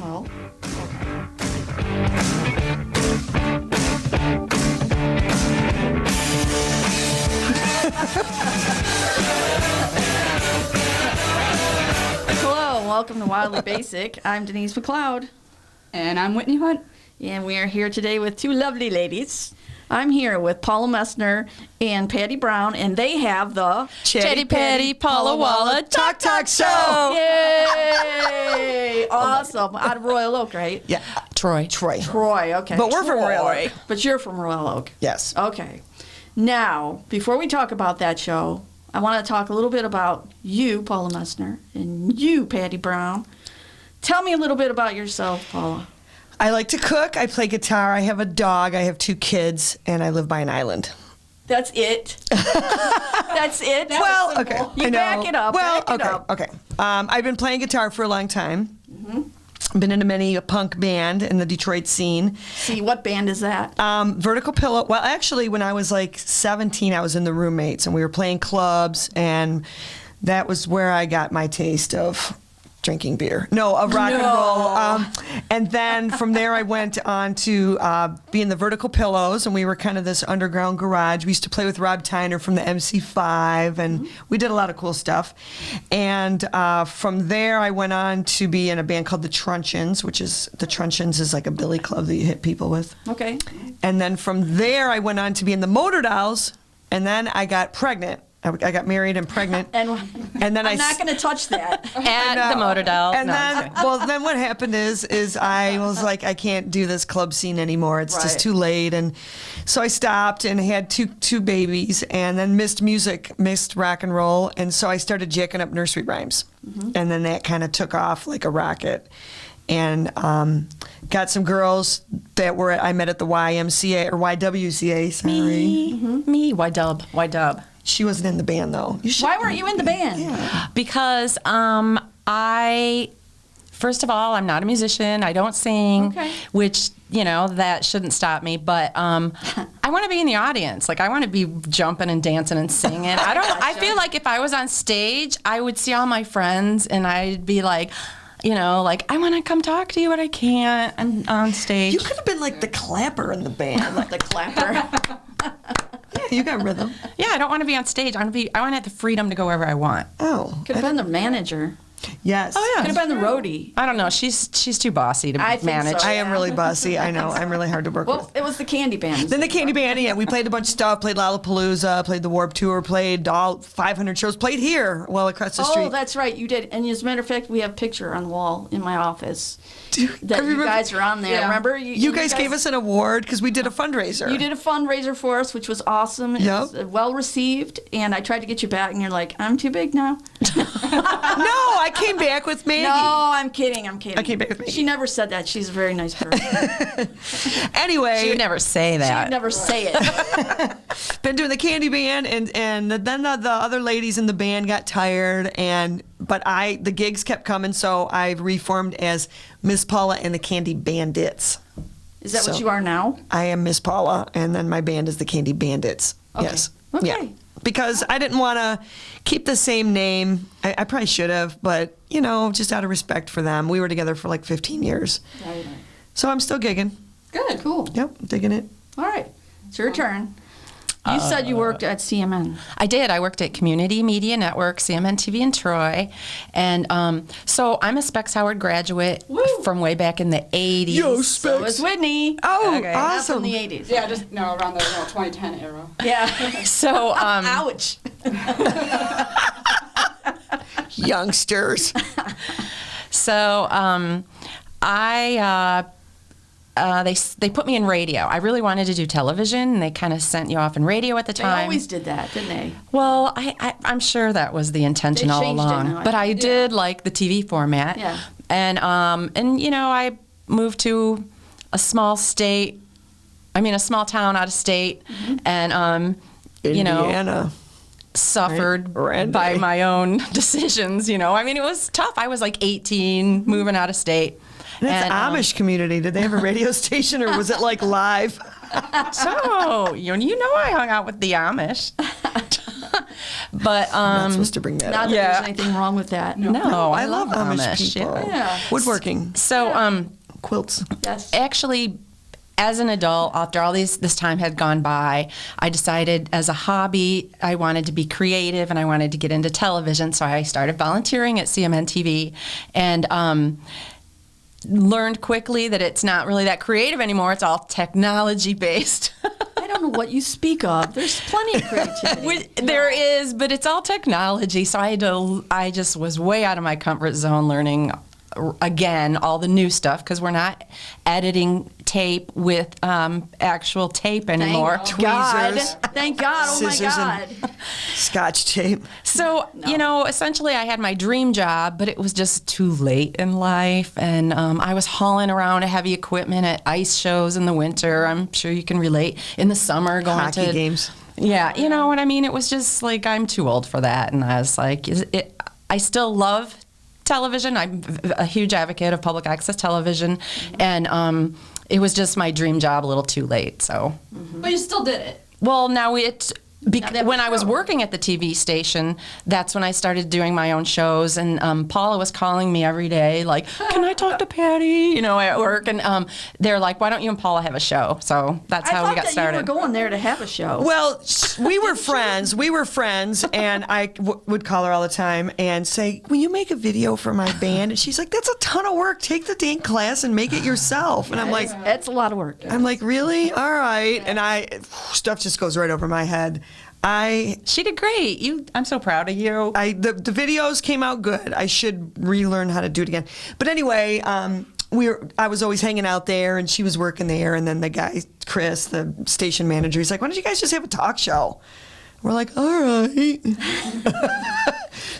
Oh. Hello, and welcome to Wildly Basic. I'm Denise McLeod. And I'm Whitney Hunt. And we are here today with two lovely ladies. I'm here with Paula Messner and Patty Brown, and they have the Chatty, Patty, Paula, Walla Talk Show. Yay! Awesome. Out of Royal Oak, right? Yeah, Troy. Troy, okay. But we're from Royal Oak. But you're from Royal Oak. Yes. Okay. Now, before we talk about that show, I want to talk a little bit about you, Paula Messner, and you, Patty Brown. Tell me a little bit about yourself, Paula. I like to cook. I play guitar. I have a dog. I have 2 kids, and I live by an island. That's it. That's it. Well, okay. You I know. back it up. Well, back it okay. up. Okay. I've been playing guitar for a long time. Mm-hmm. Been in a punk band in the Detroit scene. See, what band is that? Vertical Pillow. Well, actually, when I was like 17, I was in the Roommates, and we were playing clubs, and that was where I got my taste of drinking beer. No, of rock and roll. And then from there, I went on to be in the Vertical Pillows, and we were kind of this underground garage. We used to play with Rob Tyner from the MC5, and we did a lot of cool stuff. And from there, I went on to be in a band called the Truncheons, the Truncheons is like a billy club that you hit people with. Okay. And then from there, I went on to be in the Motor Dolls, and then I got pregnant. I got married and pregnant, And then I'm not going to touch that. At the Motor Doll. And No, then what happened is I was like, I can't do this club scene anymore. It's just Right. too late, and so I stopped and had two babies, and then missed rock and roll, and so I started jacking up nursery rhymes, and then that kind of took off like a rocket, and got some girls that I met at the YMCA or YWCA. Sorry, Me, Y Dub. she wasn't in the band though. Why weren't you in the band? Because first of all, I'm not a musician. I don't sing, Okay. which, that shouldn't stop me. But I want to be in the audience. Like, I want to be jumping and dancing and singing. I feel like if I was on stage, I would see all my friends and I'd be like, I want to come talk to you, but I can't. I'm on stage. You could have been like the clapper in the band. The clapper. Yeah, you got rhythm. Yeah, I don't want to be on stage. I want to have the freedom to go wherever I want. Oh, Could have been the manager. yes. Oh, yeah. Could have been the roadie. I don't know. She's too bossy to I think manage. so. I am really bossy. I know. I'm really hard to work Well, with. it was the Candy Band. Then the Candy Band, yeah, we played a bunch of stuff. Played Lollapalooza, played the Warped Tour, played all 500 shows. Played here, well across the street. Oh, that's right, you did. And as a matter of fact, we have a picture on the wall in my office that I you remember- guys are on there. Yeah. Remember? You guys gave us an award because we did a fundraiser. You did a fundraiser for us, which was awesome. It Yep. was well received, and I tried to get you back, and you're like, I'm too big now. No, I came back with Maggie. No, I'm kidding. I came back with Maggie. She never said that. She's a very nice person. Anyway, She would never say that. She'd never say it. been doing the Candy Band, and then the other ladies in the band got tired, but the gigs kept coming, so I reformed as Miss Paula and the Candy Bandits. Is that what So- you are now? I am Miss Paula, and then my band is the Candy Bandits. Okay. Yes. Okay. Yeah. Because I didn't want to keep the same name. I probably should have, but, just out of respect for them. We were together for like 15 years. Right. So I'm still gigging. Good, cool. Yep, digging it. All right, it's your turn. You said you worked at CMN. I did. I worked at Community Media Network, CMN TV in Troy. And so I'm a Specs Howard graduate from way back in the 80s. Yo, So was Whitney. Oh, Okay. Not awesome. from the 80s. Yeah, just around the 2010 era. Yeah. So, Ouch. Youngsters. so they put me in radio. I really wanted to do television, and they kind of sent you off in radio at the They time. always did that, didn't they? Well, I'm sure that was the intention They all changed it along. now, I But I think. did like the TV format. Yeah. And I moved to a small small town out of state, and Indiana. suffered Right. by Randy. my own decisions. It was tough. I was like 18, moving out of state. And it's And, Amish community. Did they have a radio station, or was it like live? So, I hung out with the Amish. But Not supposed to bring that Not up. that Yeah. there's anything wrong with that. no, I love Amish people. Yeah. Woodworking, So, quilts. Yes. actually, as an adult, after all this time had gone by, I decided as a hobby I wanted to be creative and I wanted to get into television. So I started volunteering at CMN TV and learned quickly that it's not really that creative anymore. It's all technology based. I don't know what you speak of. There's plenty of creativity. There is, but it's all technology. So I just was way out of my comfort zone learning again all the new stuff because we're not editing tape with actual tape anymore. Thank God. Tweezers. Thank God. Oh, my Scissors God. and Scotch tape. So, essentially I had my dream job, but it was just too late in life. And I was hauling around heavy equipment at ice shows in the winter. I'm sure you can relate. In the summer, going Hockey to games. Yeah, you know what I mean? It was just like, I'm too old for that. And I was like, I still love television. I'm a huge advocate of public access television. And it was just my dream job a little too late. So, But you still did it. well, now when I was show. working at the TV station, that's when I started doing my own shows. And Paula was calling me every day, like, "Can I talk to Patty?" At work. And they're like, "Why don't you and Paula have a show?" So that's how we got I thought that started. you were going there to have a show. Well, we were friends. And I would call her all the time and say, "Will you make a video for my band?" And she's like, "That's a ton of work. Take the dang class and make it yourself." And I'm like, That's a lot of work. really? All right. And stuff just goes right over my head. She did great. I'm so proud of you. The videos came out good. I should relearn how to do it again. But anyway, I was always hanging out there, and she was working there. And then the guy, Chris, the station manager, he's like, "Why don't you guys just have a talk show?" We're like, "All right."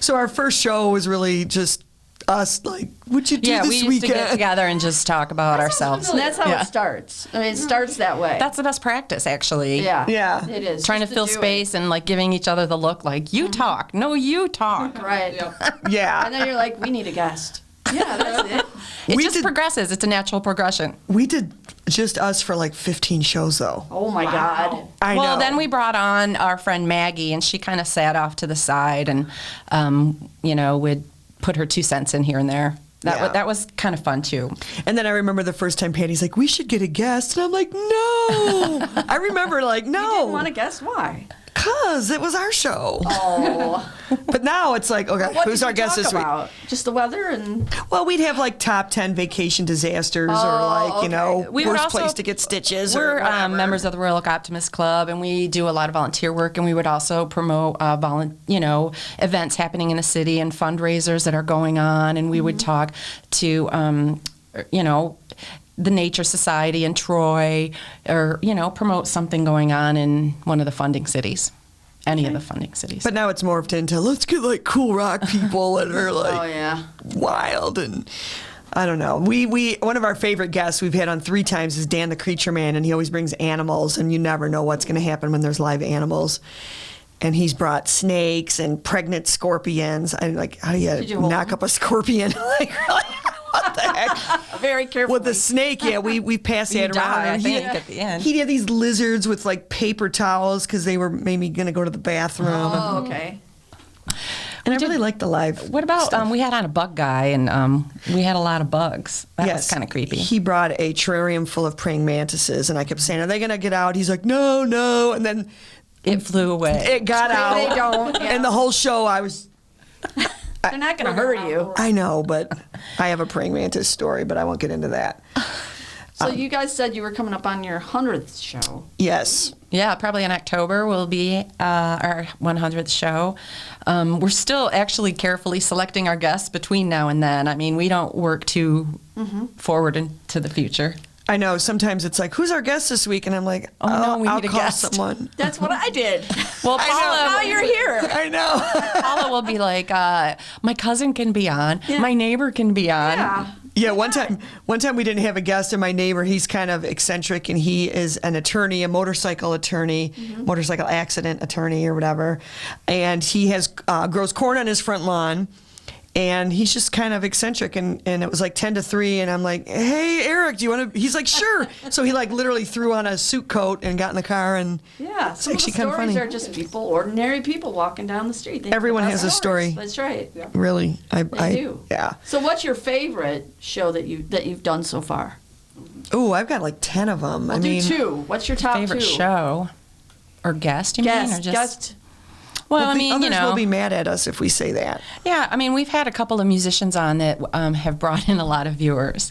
So our first show was really just us, like, "What'd you do Yeah, this we used weekend?" to get together and just talk about ourselves. And that's how Yeah. it starts. I mean, it starts that way. That's the best practice, actually. yeah. Yeah. It is. Trying to Just fill do it. space and like giving each other the look, like you talk. No, you talk. Right. Yeah. And then you're like, we need a guest. Yeah, that's it. It We just did- progresses. It's a natural progression. We did just us for like 15 shows, though. Oh my God. I know. Well, then we brought on our friend Maggie, and she kind of sat off to the side, and would put her 2 cents in here and there. Yeah. That was kind of fun too. And then I remember the first time Patty's like, "We should get a guest." And I'm like, "No." I remember, like, You didn't want no. to guess why. Because it was our show. Oh. But now it's like, okay, What who's did our you guest talk this week? about? Just the weather and Well, we'd have like top 10 vacation disasters or like, okay. We would worst also- place to get stitches or We're whatever. members of the Royal Oak Optimist Club, and we do a lot of volunteer work. And we would also promote, events happening in the city and fundraisers that are going on. And we would talk to, the Nature Society in Troy, or promote something going on in one of the funding cities, any of the funding cities. But now it's morphed into, let's get like cool rock people that are like oh yeah. wild and I don't know. We one of our favorite guests we've had on 3 times is Dan the Creature Man, and he always brings animals, and you never know what's going to happen when there's live animals. And he's brought snakes and pregnant scorpions. I'm like, how do Did you you hold knock them? up a scorpion? Like, really? What the heck? Very careful. With the snake, yeah, we passed You that around. die, I and think, at the end. He had these lizards with like paper towels because they were maybe going to go to the bathroom. Oh, okay. And I really like the live. What about stuff. we had on a bug guy, and we had a lot of bugs. That was kind of creepy. He brought a terrarium full of praying mantises, and I kept saying, "Are they going to get out?" He's like, "No, no." And then It flew away. it got out. They don't. Yeah. And the whole show, I was. They're not going to hurt you. I know, but I have a praying mantis story, but I won't get into that. So you guys said you were coming up on your 100th show. Yes. Yeah, probably in October will be our 100th show. We're still actually carefully selecting our guests between now and then. I mean, we don't work too forward into the future. I know. Sometimes it's like, "Who's our guest this week?" And I'm like, Oh, no, we I'll need a call guest." someone. That's what I did. Well, Now Paula, you're here. I know. Paula will be like, my cousin can be on, my neighbor can be on. Yeah. Yeah, one time we didn't have a guest, and my neighbor, he's kind of eccentric, and he is an attorney, a motorcycle attorney, motorcycle accident attorney or whatever, and he has grows corn on his front lawn, And he's just kind of eccentric, and it was like 10-3, and I'm like, hey, Eric, do you want to? He's like, sure. So he like literally threw on a suit coat and got in the car, and Yeah, it's some of the actually kind of stories funny. are just people, ordinary people walking down the street. They have Everyone the has best a story. That's right. Really, I do. Yeah. So, what's your favorite show that you've done so far? Oh, I've got like 10 of them. We'll I mean, do 2. What's your top Favorite 2? show or guest? You mean, or Guest, just? guest. Well, I the mean, others you know, will be mad at us if we say that. yeah. I mean, we've had a couple of musicians on that have brought in a lot of viewers.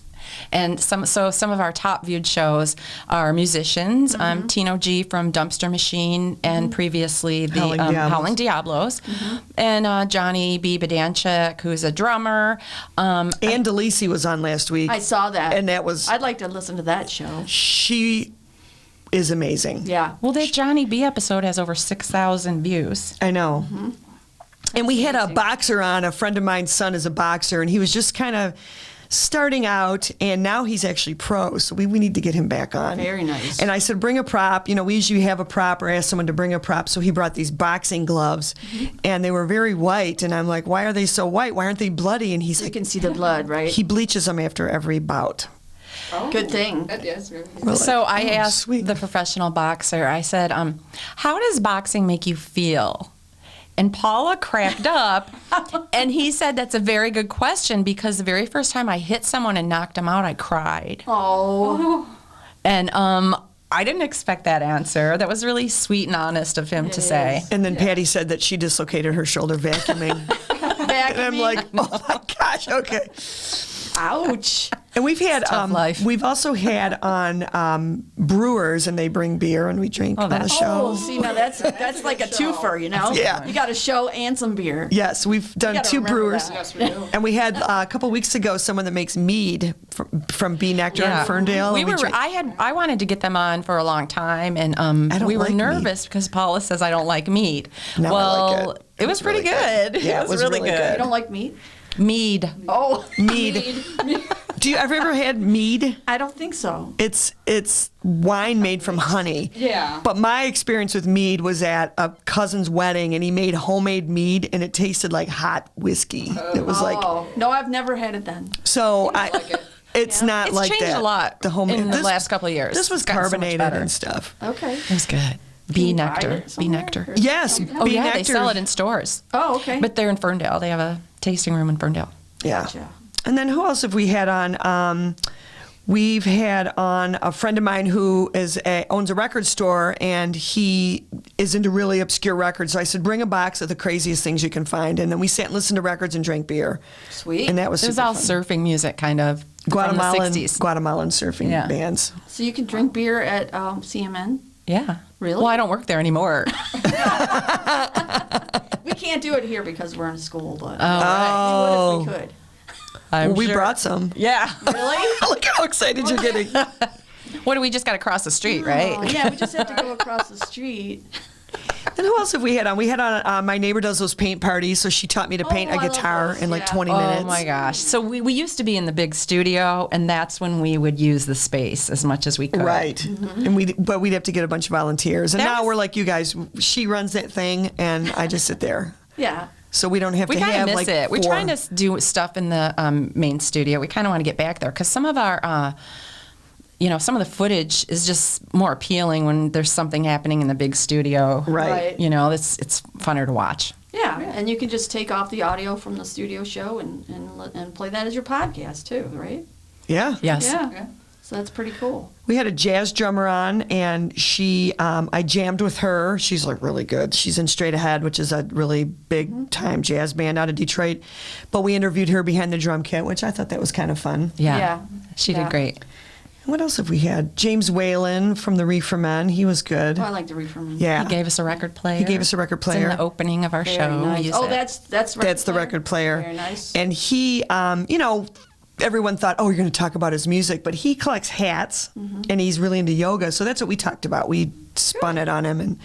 And some of our top viewed shows are musicians, Tino G from Dumpster Machine, and previously the Howling Diablos. Howling Diablos, and Johnny B. Bedanchik, who's a drummer. Ann DeLisi was on last week. I saw that. And that was, I'd like to listen to that show. she is amazing. Yeah. Well, that Johnny B. episode has over 6,000 views. I know. And we had a boxer on. A friend of mine's son is a boxer, and he was just kind of starting out, and now he's actually pro. So we need to get him back on. Very nice. And I said, bring a prop. You know, we usually have a prop or ask someone to bring a prop. So he brought these boxing gloves, and they were very white. And I'm like, why are they so white? Why aren't they bloody? And he's You like, can see the blood, right? he bleaches them after every bout. Oh, Good thing. Yes. Really. We're So like, I oh, asked sweet. the professional boxer, I said, how does boxing make you feel? And Paula cracked up, and he said, that's a very good question, because the very first time I hit someone and knocked them out, I cried. Oh. And I didn't expect that answer. That was really sweet and honest of him to say. And then Patty said that she dislocated her shoulder vacuuming. Back And I'm like, oh my gosh, okay. ouch. And we've had, tough life. we've also had on brewers, and they bring beer and we drink on the that's- show. Oh, see, now that's like a twofer, you know? Yeah. You got a show and some beer. Yes, we've done gotta 2 remember brewers. that. Yes, we do. And we had a couple weeks ago someone that makes mead from Bee Nectar in Ferndale. We and were. drank- I wanted to get them on for a long time, and don't we were like meat. nervous because Paula says I don't like meat. No, I well, like it. it was pretty really good. good. Yeah, it was really You good. don't like meat? Mead. Oh. Mead. Do you have you ever had mead? I don't think so. It's wine made from honey. Yeah. But my experience with mead was at a cousin's wedding, and he made homemade mead, and it tasted like hot whiskey. It was like Oh. No, I've never had it then. so. like it. It's not It's like changed that. a lot The homemade in the last couple of years. This was It's gotten so much carbonated better. and stuff. Okay. It was good. Can Bee you buy nectar. it Bee somewhere? nectar. Yes. Oh Bee yeah, nectar. they sell it in stores. Oh, okay. But they're in Ferndale. They have a tasting room in Ferndale. Yeah. Gotcha. And then who else have we had on? We've had on a friend of mine who owns a record store, and he is into really obscure records. So I said, bring a box of the craziest things you can find. And then we sat and listened to records and drank beer. Sweet. And that was It was super all fun. surfing music, kind of. Guatemalan, From the 60s. Guatemalan surfing Yeah. bands. So you can drink beer at CMN? Yeah. Really? Well, I don't work there anymore. We can't do it here because we're in school, but Oh. we would if we could. I'm We sure. brought some. Yeah. Really? Look how excited you're getting. What do we just got to cross the street, right? Oh, yeah, we just have to go across the street. And who else have we had on? We had on my neighbor does those paint parties, so she taught me to paint Oh, a I love guitar those, in like yeah. 20 minutes. Oh my gosh. So we used to be in the big studio, and that's when we would use the space as much as we could. Right, and we'd have to get a bunch of volunteers, and That now was- we're like you guys. She runs that thing, and I just sit there, Yeah. so we don't have We to kind have of miss like it. We're 4. trying to do stuff in the main studio. We kind of want to get back there because some of our, some of the footage is just more appealing when there's something happening in the big studio. Right. You know, it's funner to watch. Yeah, and you can just take off the audio from the studio show and play that as your podcast too, right? Yeah, Yes. Yeah. So that's pretty cool. we had a jazz drummer on, and she I jammed with her. She's like really good. She's in Straight Ahead, which is a really big time jazz band out of Detroit. But we interviewed her behind the drum kit, which I thought that was kind of fun. Yeah. Yeah. She Yeah. did great. What else have we had? James Whalen from the Reefer Men. He was good. Oh, I like to read from him. Yeah. He gave us a record player. He gave us a record It's in player. the opening of our Very show. We nice. use Oh, it. that's That's the record player. Very nice. And he, everyone thought, oh, you're going to talk about his music, but he collects hats, and he's really into yoga. So that's what we talked about. We spun it on him, and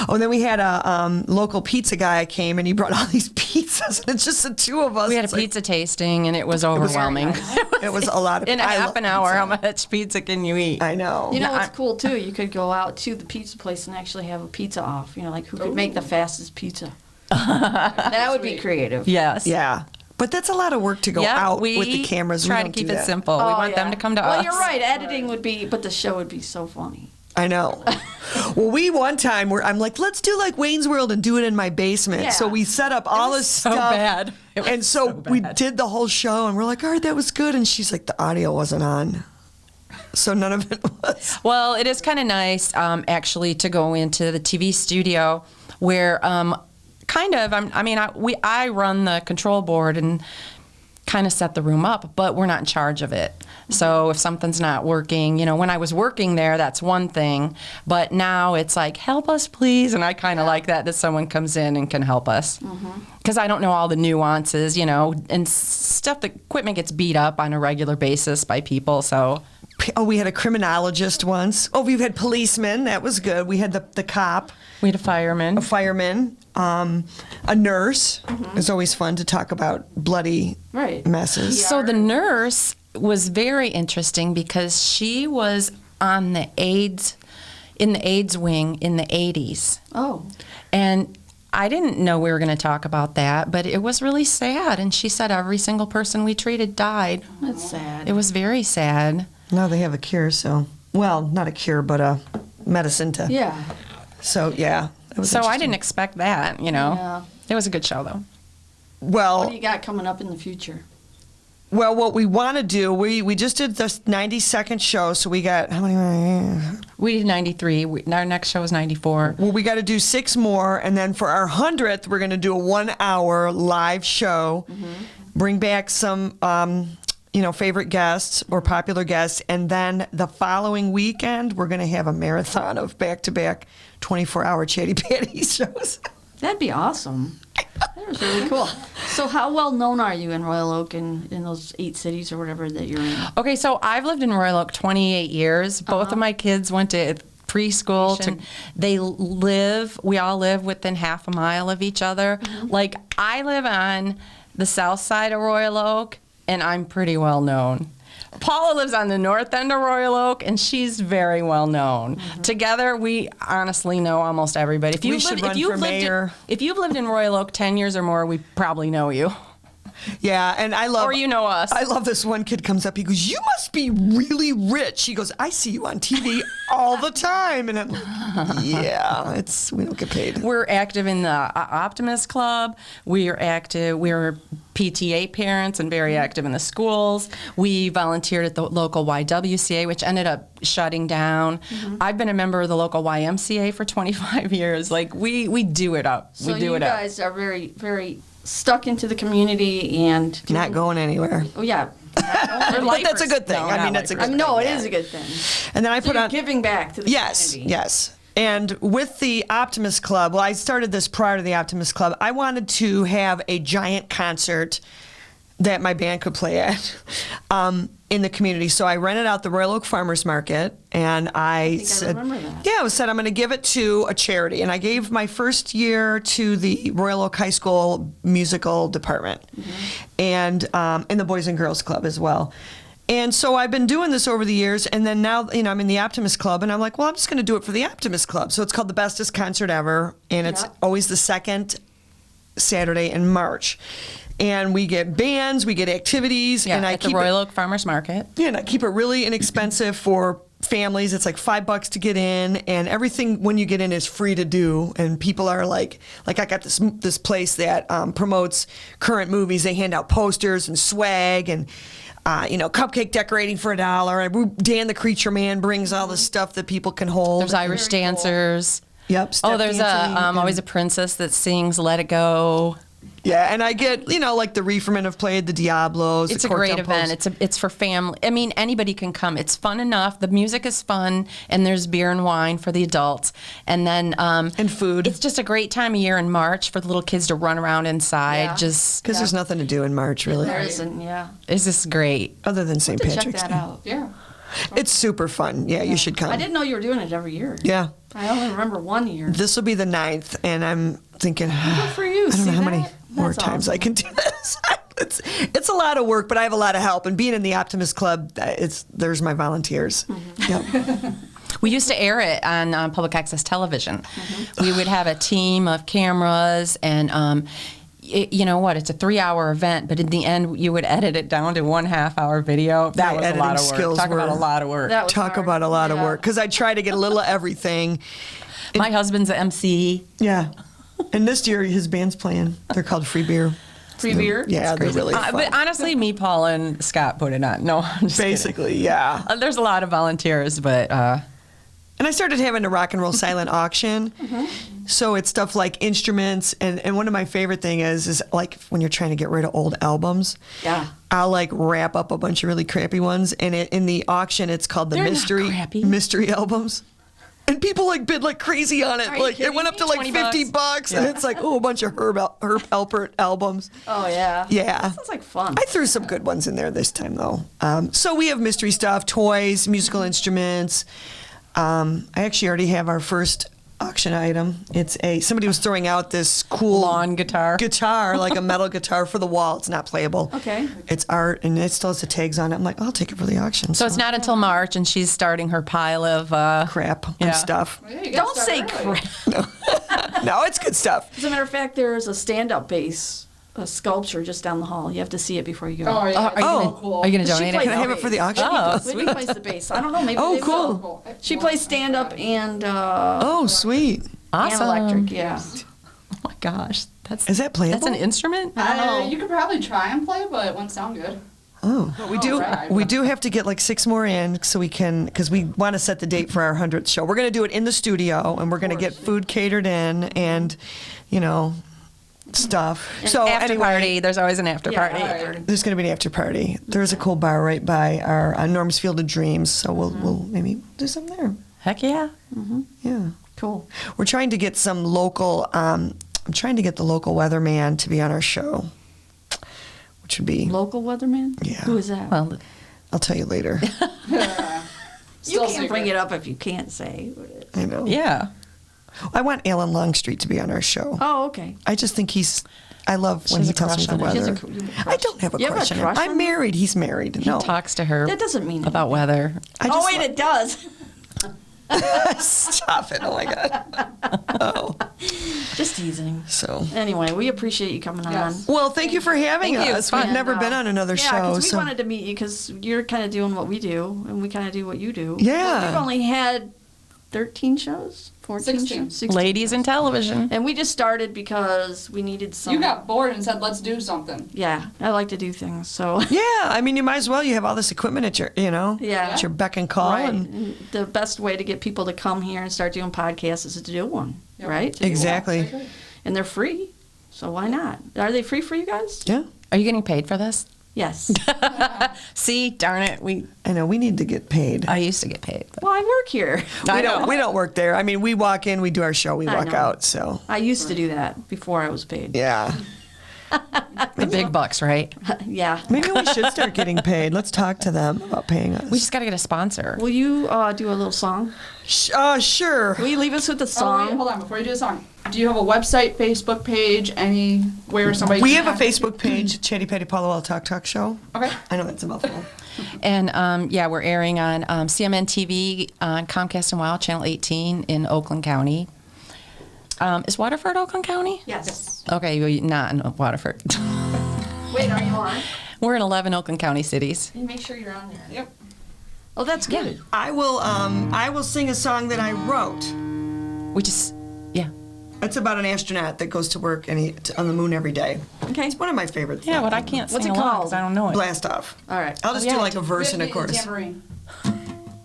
then we had a local pizza guy came, and he brought all these pizzas, and it's just the 2 of us. We had a It's like- pizza tasting, and it was overwhelming. It was a lot of. In a I half love an hour, pizza. how much pizza can you eat? I know. You know what's cool too? You could go out to the pizza place and actually have a pizza off. You know, like who could make the fastest pizza? That would be creative. Yes. Yeah. But that's a lot of work to go out with the cameras. Try We to don't keep do it that. simple. We want them to come to us. Well, you're right. Editing would be, but the show would be so funny. I know. Well, one time where I'm like, let's do like Wayne's World and do it in my basement. Yeah. So we set up all this so stuff. bad. It was And so so we bad. did the whole show and we're like, all right, that was good. And she's like, the audio wasn't on. So none of it was. Well, it is kind of nice, actually, to go into the TV studio where, I run the control board and kind of set the room up, but we're not in charge of it. So if something's not working, when I was working there, that's one thing. But now it's like, help us, please. And I kind of like that someone comes in and can help us. Because I don't know all the nuances, and stuff. The equipment gets beat up on a regular basis by people, so... Oh, we had a criminologist once. Oh, we've had policemen. That was good. We had the cop. We had a fireman. A fireman. A nurse. It's always fun to talk about bloody messes. So the nurse was very interesting because she was on the AIDS, in the AIDS wing in the 80s. Oh. And I didn't know we were going to talk about that, but it was really sad. And she said every single person we treated died. That's sad. It was very sad. Now they have a cure, so... Well, not a cure, but a medicine to... Yeah. So, yeah. That was So I interesting. didn't expect that, Yeah. It was a good show, though. Well... What do you got coming up in the future? Well, what we want to do, we just did this 90-second show, so we got, how many? We did 93. Our next show was 94. Well, we got to do 6 more, and then for our 100th, we're going to do a 1-hour live show, bring back some, favorite guests or popular guests, and then the following weekend, we're going to have a marathon of back-to-back 24-hour Chatty Patty shows. That'd be awesome. That was really cool. So how well known are you in Royal Oak and in those 8 cities or whatever that you're in? Okay, so I've lived in Royal Oak 28 years. Both of my kids went to preschool. We all live within half a mile of each other. Like, I live on the south side of Royal Oak, and I'm pretty well known. Paula lives on the north end of Royal Oak, and she's very well known. Together, we honestly know almost everybody. If We should run for mayor. If you've lived in Royal Oak 10 years or more, we probably know you. Yeah, and I love... Or you know us. I love this one kid comes up, he goes, you must be really rich. He goes, I see you on TV all the time. And I'm like, yeah, we don't get paid. We're active in the Optimist Club. We're PTA parents and very active in the schools. We volunteered at the local YWCA, which ended up shutting down. I've been a member of the local YMCA for 25 years. Like, we do it up. So we do you it up. guys are very, very stuck into the community and... Not going anywhere. Oh, yeah. But that's a good thing. No, I mean, not that's a good lifers. thing. No, it yeah. is a good thing. And then I So put you're on... giving back to the community. Yes. And with the Optimist Club, well, I started this prior to the Optimist Club. I wanted to have a giant concert that my band could play at in the community. So I rented out the Royal Oak Farmers Market, and I said, remember that. yeah, I said I'm going to give it to a charity. And I gave my first year to the Royal Oak High School musical department, and the Boys and Girls Club as well. And so I've been doing this over the years, and then now, I'm in the Optimist Club, and I'm like, well, I'm just going to do it for the Optimist Club. So it's called the Bestest Concert Ever, and it's always the second Saturday in March. And we get bands, we get activities, Yeah, and I at the keep Royal Oak Farmers Market. and I keep it really inexpensive for families. It's like $5 to get in, and everything when you get in is free to do. And people are like I got this place that promotes current movies. They hand out posters and swag and cupcake decorating for $1. Dan the Creature Man brings all the stuff that people can hold. There's Irish dancers. Yep. step There's dancing and- always a princess that sings "Let It Go." Yeah, and I get, like the Reefermen have played, the Diablos. It's the a great Cork Tempos. event. It's for family. I mean, anybody can come. It's fun enough. The music is fun, and there's beer and wine for the adults, and then And food. It's just a great time of year in March for the little kids to run around inside. Yeah. Just Because there's nothing to do in March, really, There isn't, yeah. it's just great. other than St. Check Patrick's that Day. out. Yeah. It's super fun. Yeah, you should come. I didn't know you were doing it every year. Yeah. I only remember one year. This will be the 9th, and I'm thinking, Good for you. I don't See know how many that? more That's times awesome. I can do this. It's a lot of work, but I have a lot of help. And being in the Optimist Club, there's my volunteers. Yep. We used to air it on public access television. We would have a team of cameras, and you know what? It's a 3-hour event, but in the end, you would edit it down to 1.5 hour video. That was a editing lot of work. skills Talk about were- a lot of work. That was Talk hard. about a lot of Yeah. work because I try to get a little of everything. My husband's an MC. Yeah. And this year his band's playing. They're called Free Beer. Free beer? Yeah, they're really fun. But honestly, me, Paula, and Scott put it on. No, I'm just kidding. Basically, yeah. There's a lot of volunteers, but And I started having a rock and roll silent auction. So it's stuff like instruments. And one of my favorite thing is like when you're trying to get rid of old albums. Yeah. I'll like wrap up a bunch of really crappy ones. And in the auction, it's called the They're not mystery crappy. mystery albums. And people like bid like crazy on it. Are you Like it kidding went up me? to like 20 $50, bucks. and it's like a bunch of Herb Alpert albums. Oh, yeah. Yeah. That sounds like fun. I threw some good ones in there this time, though. So we have mystery stuff, toys, musical instruments. I actually already have our first auction item. Somebody was throwing out this cool lawn guitar. like a metal guitar for the wall. It's not playable. Okay. It's art, and it still has the tags on it. I'm like, I'll take it for the auction. So it's not until March, and she's starting her pile of crap Yeah. and stuff. Yeah, you gotta Don't start say early. crap. No, it's good stuff. As a matter of fact, there's a stand-up bass, a sculpture just down the hall. You have to see it before you go. Oh, yeah. Are you Oh. gonna, cool. are you gonna She donate plays it? Can I have it for the auction? Oh, Whitney sweet. plays the bass. I don't know. Maybe Oh, they cool. will. Cool. She plays stand-up and Oh, sweet. Awesome. and electric. Yeah. Oh my gosh, that's Is that playable? That's an instrument. know. You could probably try and play, but it wouldn't sound good. Oh, we do. right. We do have to get like 6 more in so we can, because we want to set the date for our 100th show. We're going to do it in the studio, and we're going to get food catered in, and stuff. So After anyway, party. There's always an after Yeah, party. alright. there's going to be an after party. There's a cool bar right by our Norm's Field of Dreams, so we'll maybe do something there. Heck yeah. Yeah, Cool. we're trying to get some local. I'm trying to get the local weatherman to be on our show, which would be. Local weatherman? Yeah. Who is that? Well, I'll tell you later. you Still can't secret. bring it up if you can't say. I know. yeah. I want Alan Longstreet to be on our show. Oh, okay. I just think I love when She has he a tells me crush the on him. She has weather. you have a I don't have a You have a crush on him. crush I'm on him? married. He's married. He No. talks to her That doesn't mean about weather. I Oh, just wait, it does. Stop it. Oh, my God. Oh. Just teasing. So. Anyway, we appreciate you coming Yes. on. Well, thank you for having Thank you. us. It's fun. We've never been on another Yeah, show. because we So. wanted to meet you because you're kind of doing what we do, and we kind of do what you do. Yeah. We've only had 13 shows, 14 16. shows, 16 Ladies in television. And we just started because we needed some. You got bored and said, let's do something. Yeah, I like to do things. So. Yeah, I mean, you might as well. You have all this equipment at your, Yeah. at your beck and call. Right. And And the best way to get people to come here and start doing podcasts is to do one, Yep. right? To do one. Exactly. And they're free, so why not? Are they free for you guys? Yeah, Are you getting paid for this? Yes. See, darn it. I know. We need to get paid. I used to get paid. But Well, I work here. We don't work there. I mean, we walk in, we do our show, we I walk know. out. So I used to do that before I was paid. yeah, the big bucks, right? Yeah. maybe we should start getting paid. Let's talk to them about paying us. We just got to get a sponsor. Will you do a little song? Sure. Will you leave us with a Oh, wait, song? hold on. Before you do the song, do you have a website, Facebook page, anywhere somebody We can have a Facebook page, Chatty Patty Paula Walla Talk Show. Okay. I know that's a mouthful. And we're airing on CMN TV on Comcast and Wild Channel 18 in Oakland County. Is Waterford Oakland County? Yes. Okay, well, not in Waterford. Wait, are you on? We're in 11 Oakland County cities. Can you make sure you're on there? Yep. Oh, that's good. I will sing a song that I wrote. We just, yeah. It's about an astronaut that goes to work and on the moon every day. Okay. It's one of my favorites. Yeah, but I can't What's sing it along called? 'cause I don't know it. Blast off. All right. I'll just yeah. do like a verse and a Get chorus. Tambourine.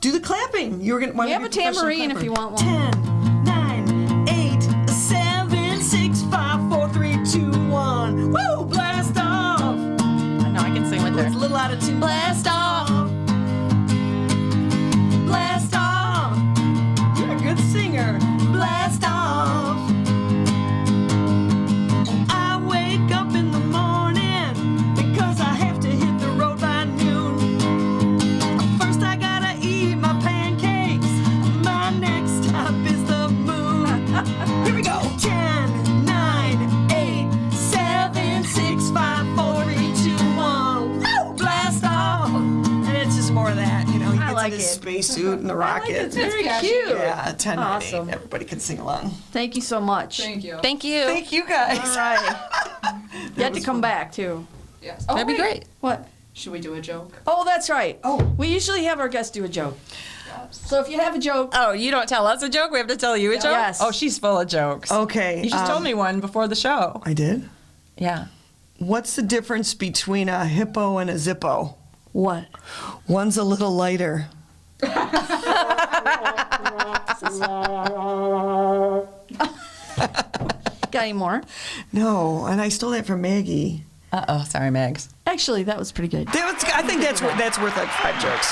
Do the clapping. You were gonna. We have a tambourine if you want one. 10, 9, 8, 7, 6, 5, 4, 3, 2, 1. Woo! Blast off. I know, I can sing with her. It's a little out of tune. Blast off. Blast off. You're a good singer. Blast off. I wake up in the morning because I have to hit the road by noon. First I gotta eat my pancakes. My next stop is the moon. Here we go. 10, 9, 8, 7, 6, 5, 4, 3, 2, 1. Woo! Blast off. And it's just more of that, He I gets like in his it. spacesuit and the rocket. It's very catchy. cute. Yeah, 10, 9, 8. Awesome. Everybody can sing along. Thank you so much. Thank you. Thank you. Thank you guys. All right. You have to come back too. Yes. That'd be wait. great. What? Should we do a joke? Oh, that's right. Oh. We usually have our guests do a joke. Yes. So if you have a joke, Oh, you don't tell us a joke? We have to tell you a joke? Yes. Oh, she's full of jokes. Okay. You just told me one before the show. I did? Yeah. What's the difference between a hippo and a Zippo? what? One's a little lighter. Got any more? No, and I stole that from Maggie. Uh-oh. Sorry, Megs. Actually, that was pretty good. I think that's worth like 5 jokes.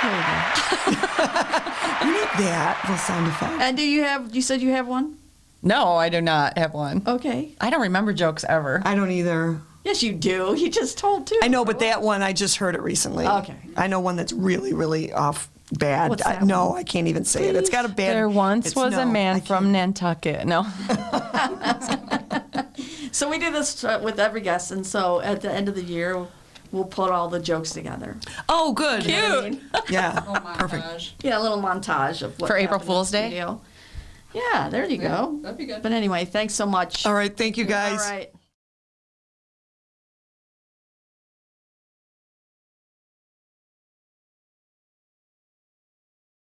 There we go. You need that little sound effect. And you said you have one? No, I do not have one. Okay. I don't remember jokes ever. I don't either. Yes, you do. You just told two. I know, but that one I just heard it recently. Okay. I know one that's really, really off bad. What's that No, one? I can't even say it. It's got a bad. There once it's- was no, a man I from can't. Nantucket. No. So we do this with every guest, and so at the end of the year, we'll put all the jokes together. Oh, good. Cute. Yeah. Oh my Perfect. gosh. Yeah, a little montage of what For April happened in Fool's the Day? studio. Yeah, there you go. That'd be good. But anyway, thanks so much. All right. Thank you, guys. All right.